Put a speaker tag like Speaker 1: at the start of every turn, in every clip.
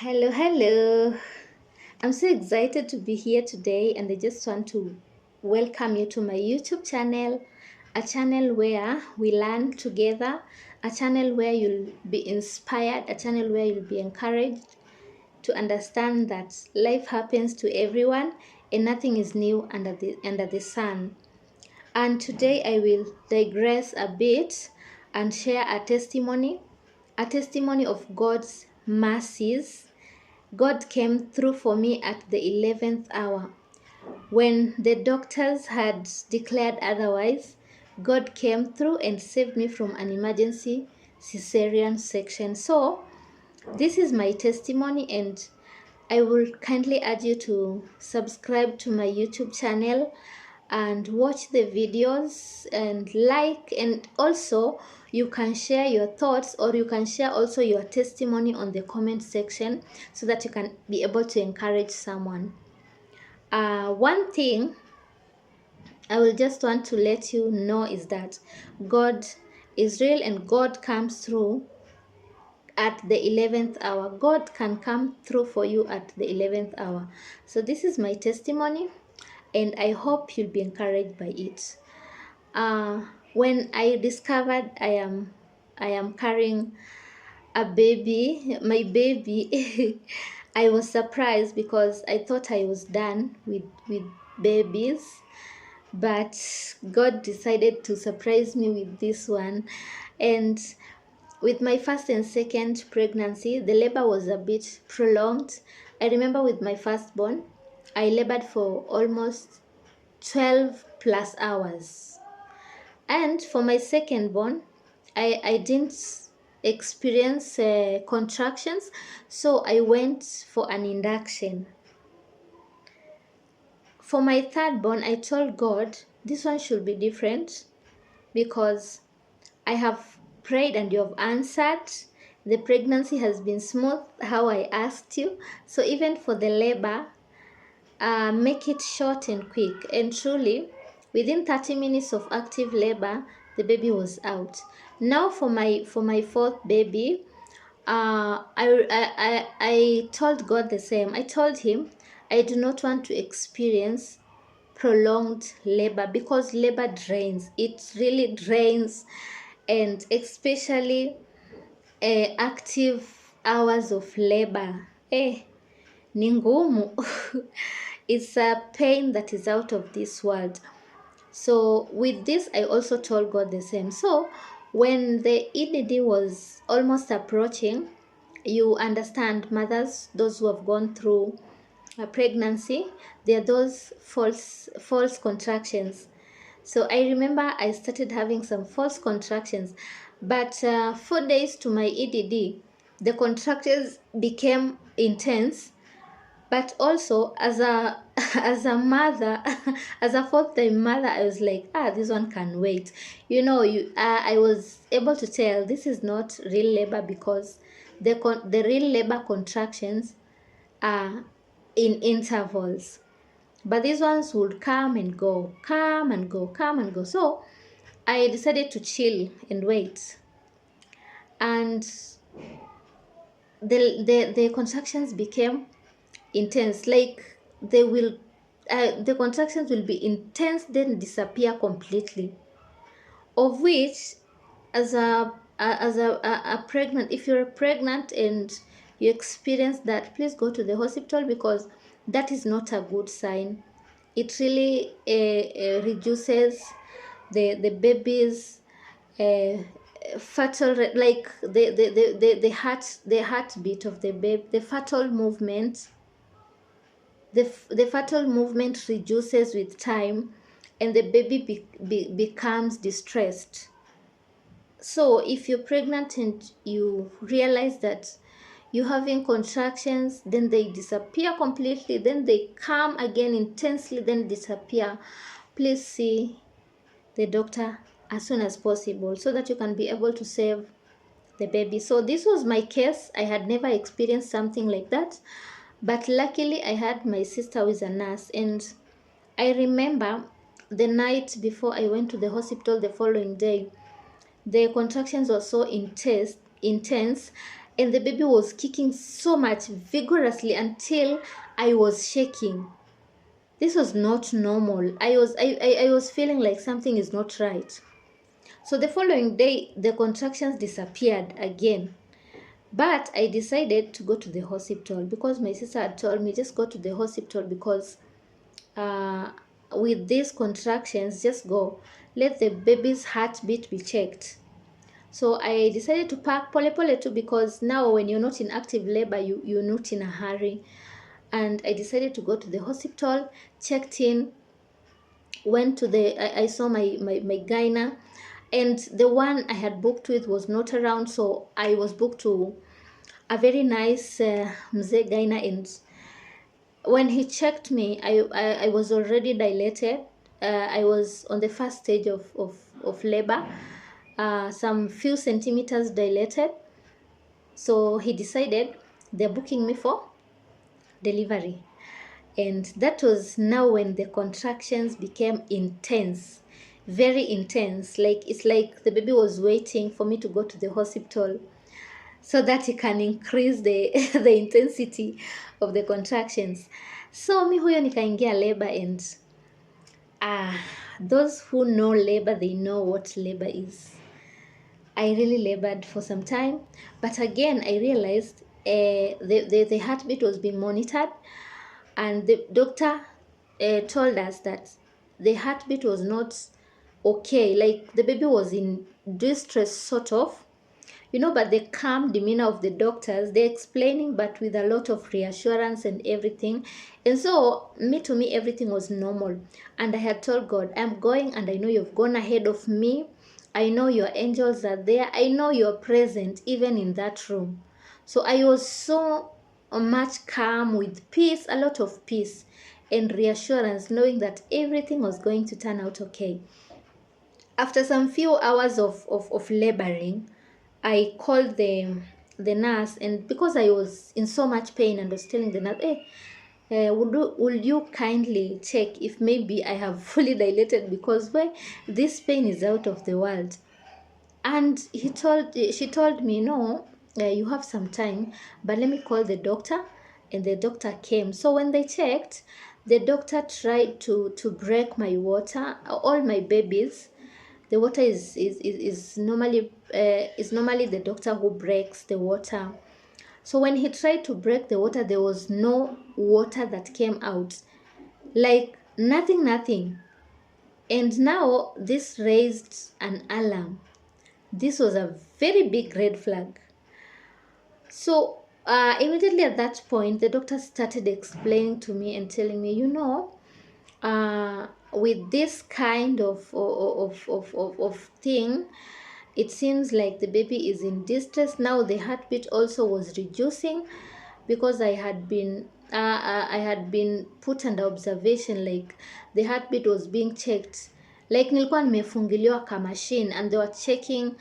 Speaker 1: Hello, hello. I'm so excited to be here today, and I just want to welcome you to my YouTube channel, a channel where we learn together, a channel where you'll be inspired, a channel where you'll be encouraged to understand that life happens to everyone and nothing is new under the sun. And today I will digress a bit and share a testimony of God's mercies. God came through for me at the 11th hour. When the doctors had declared otherwise, God came through and saved me from an emergency cesarean section. So, this is my testimony, and I will kindly urge you to subscribe to my YouTube channel and watch the videos and like, and also you can share your thoughts, or you can share also your testimony on the comment section so that you can be able to encourage someone. One thing I will just want to let you know is that God is real, and God comes through at the 11th hour. God can come through for you at the 11th hour. So this is my testimony, and I hope you'll be encouraged by it. When I discovered I am carrying a baby, my baby, I was surprised because I thought I was done with babies, but God decided to surprise me with this one. And with my first and second pregnancy, the labor was a bit prolonged. I remember with my firstborn, I labored for almost 12 plus hours. And for my second born, I didn't experience contractions, so I went for an induction. For my third born, I told God this one should be different because I have prayed and you have answered. The pregnancy has been smooth, how I asked you. So even for the labor, make it short and quick. And truly, within 30 minutes of active labor, the baby was out. Now for my fourth baby, I told God the same. I told him I do not want to experience prolonged labor because labor drains. It really drains, and especially active hours of labor. Ni ngumu. It's a pain that is out of this world. So with this, I also told God the same. So when the EDD was almost approaching, you understand, mothers, those who have gone through a pregnancy, there are those false contractions. So I remember I started having some false contractions, but 4 days to my EDD, the contractions became intense. But also as a as a mother, as a fourth time mother, I was like, this one can wait. I was able to tell this is not real labor because the real labor contractions are in intervals, but these ones would come and go, come and go, come and go. So I decided to chill and wait, and the contractions became intense. Like the contractions will be intense, then disappear completely. Of which, as a pregnant, if you're pregnant and you experience that, please go to the hospital because that is not a good sign. It really reduces the baby's uh, like the heartbeat of the baby, the fetal movement. The fetal movement reduces with time, and the baby becomes distressed. So if you're pregnant and you realize that you're having contractions, then they disappear completely, then they come again intensely, then disappear, please see the doctor as soon as possible so that you can be able to save the baby. So this was my case. I had never experienced something like that, but luckily I had my sister who is a nurse, and I remember the night before I went to the hospital the following day, the contractions were so intense, and the baby was kicking so much vigorously until I was shaking. This was not normal. I was feeling like something is not right. So the following day, the contractions disappeared again. But I decided to go to the hospital because my sister had told me, just go to the hospital because uh, with these contractions, just go. Let the baby's heartbeat be checked. So I decided to pack pole pole too, because now when you're not in active labor, you're not in a hurry. And I decided to go to the hospital, checked in, went to I saw my gyna, and the one I had booked with was not around, so I was booked to a very nice mzee gyna, and when he checked me, I was already dilated. I was on the first stage of labor, some few centimeters dilated. So he decided they're booking me for delivery. And that was now when the contractions became intense, very intense. Like it's like the baby was waiting for me to go to the hospital so that he can increase the the intensity of the contractions. So mi huyo nikaingia labor, and those who know labor, they know what labor is. I really labored for some time, but again I realized the heartbeat was being monitored, and the doctor told us that the heartbeat was not okay. Like the baby was in distress, sort of, but the calm demeanor of the doctors, they're explaining, but with a lot of reassurance and everything. And so, to me, everything was normal. And I had told God, I'm going, and I know you've gone ahead of me. I know your angels are there. I know you're present, even in that room. So I was so much calm, with peace, a lot of peace and reassurance, knowing that everything was going to turn out okay. After some few hours of laboring, I called the nurse, and because I was in so much pain, and was telling the nurse, hey, would you kindly check if maybe I have fully dilated, because this pain is out of the world. And she told me, no, you have some time, but let me call the doctor. And the doctor came. So when they checked, the doctor tried to break my water, all my babies. The water is normally the doctor who breaks the water. So when he tried to break the water, there was no water that came out, like nothing. And now this raised an alarm. This was a very big red flag. So immediately at that point, the doctor started explaining to me and telling me, with this kind of thing, it seems like the baby is in distress. Now the heartbeat also was reducing, because I had been put under observation, like the heartbeat was being checked, like nilikuwa nimefungiliwa ka machine, and they were checking.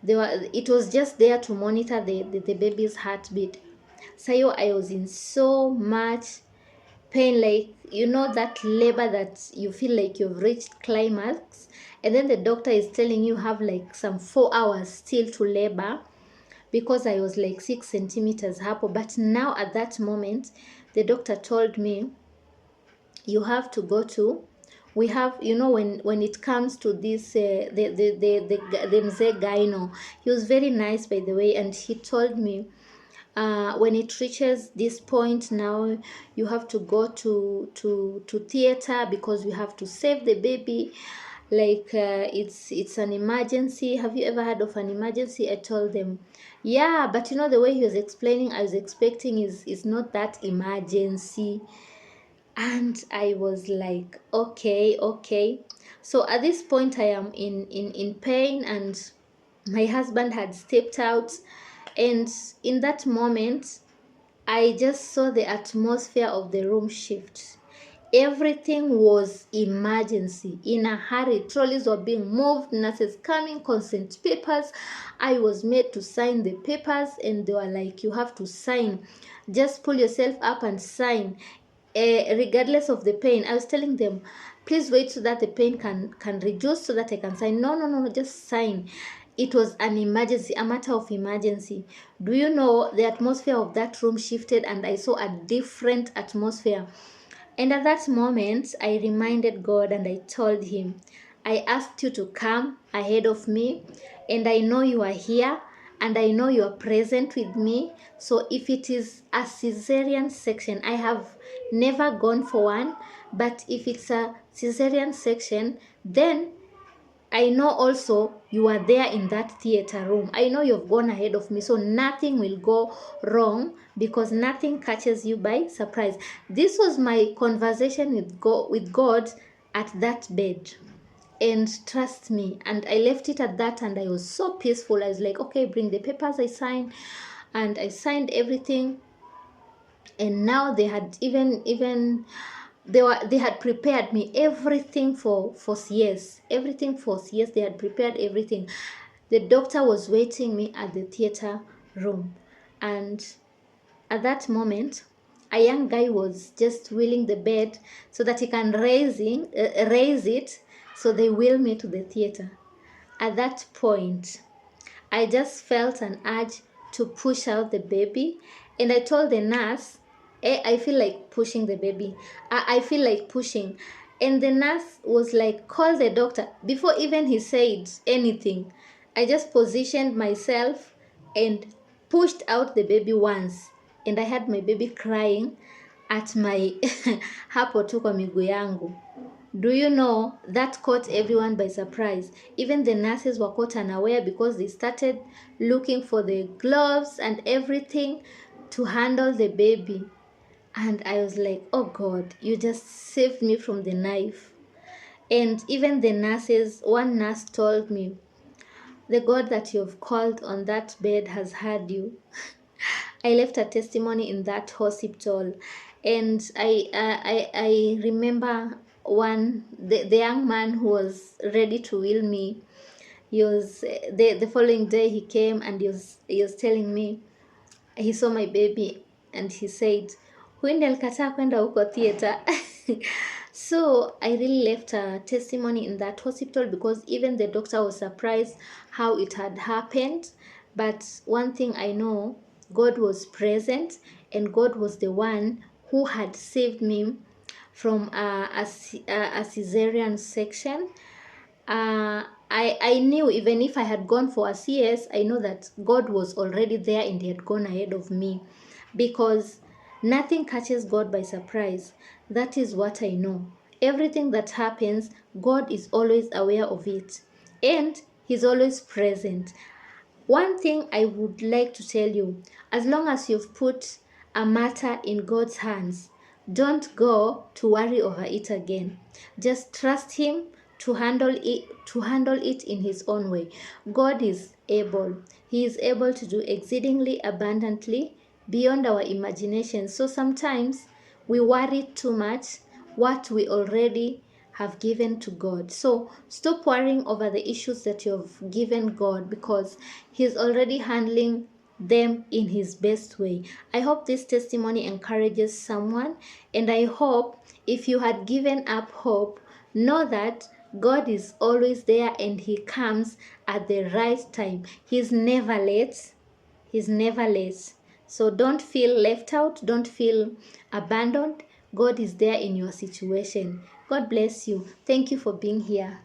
Speaker 1: It was just there to monitor the baby's heartbeat. So I was in so much pain, like that labor that you feel like you've reached climax, and then the doctor is telling you have like some 4 hours still to labor, because I was like 6 centimeters hapo. But now at that moment, the doctor told me, you have to go to, we have, when it comes to this the mzee gyno, he was very nice, by the way, and he told me, when it reaches this point, now you have to go to theater, because we have to save the baby, like it's an emergency. Have you ever heard of an emergency? I told them, yeah, but the way he was explaining, I was expecting is not that emergency. And I was like, okay. So at this point, I am in pain, and my husband had stepped out. And in that moment, I just saw the atmosphere of the room shift. Everything was emergency, in a hurry. Trolleys were being moved, nurses coming, consent papers. I was made to sign the papers, and they were like, you have to sign. Just pull yourself up and sign, regardless of the pain. I was telling them, please wait so that the pain can reduce, so that I can sign. No, just sign. it was an emergency, a matter of emergency. Do you know, the atmosphere of that room shifted and I saw a different atmosphere. And at that moment, I reminded God and I told him, I asked you to come ahead of me, and I know you are here, and I know you are present with me. So if it is a cesarean section, I have never gone for one, but if it's a cesarean section, then I know also you are there in that theater room. I know you've gone ahead of me, so nothing will go wrong because nothing catches you by surprise. This was my conversation with God at that bed. And trust me, and I left it at that, and I was so peaceful. I was like, okay, bring the papers. I signed, and I signed everything. And now they had even they had prepared me everything for CS, everything for CS. They had prepared everything. The doctor was waiting me at the theater room, and at that moment a young guy was just wheeling the bed so that he can raise it, so they wheel me to the theater. At that point I just felt an urge to push out the baby, and I told the nurse, I feel like pushing the baby. I feel like pushing. And the nurse was like, call the doctor. Before even he said anything, I just positioned myself and pushed out the baby once. And I had my baby crying at my hapo tu kwa miguu yangu. Do you know that caught everyone by surprise? Even the nurses were caught unaware because they started looking for the gloves and everything to handle the baby. And I was like, oh God, you just saved me from the knife. And even the nurses, one nurse told me, the God that you've called on that bed has heard you. I left a testimony in that hospital, and I remember the young man who was ready to will me. He was the following day he came and he was telling me he saw my baby and he said, huende alikataa kwenda huko theater. So I really left a testimony in that hospital because even the doctor was surprised how it had happened. But one thing I know, God was present, and God was the one who had saved me from a cesarean section. I knew even if I had gone for a CS, I know that God was already there and he had gone ahead of me, because nothing catches God by surprise. That is what I know. Everything that happens, God is always aware of it, and he's always present. One thing I would like to tell you, as long as you've put a matter in God's hands, don't go to worry over it again. Just trust him to handle it in his own way. God is able. He is able to do exceedingly abundantly beyond our imagination. So sometimes we worry too much what we already have given to God. So stop worrying over the issues that you've given God, because he's already handling them in his best way. I hope this testimony encourages someone, and I hope if you had given up hope, know that God is always there and he comes at the right time. He's never late. He's never late. So don't feel left out. Don't feel abandoned. God is there in your situation. God bless you. Thank you for being here.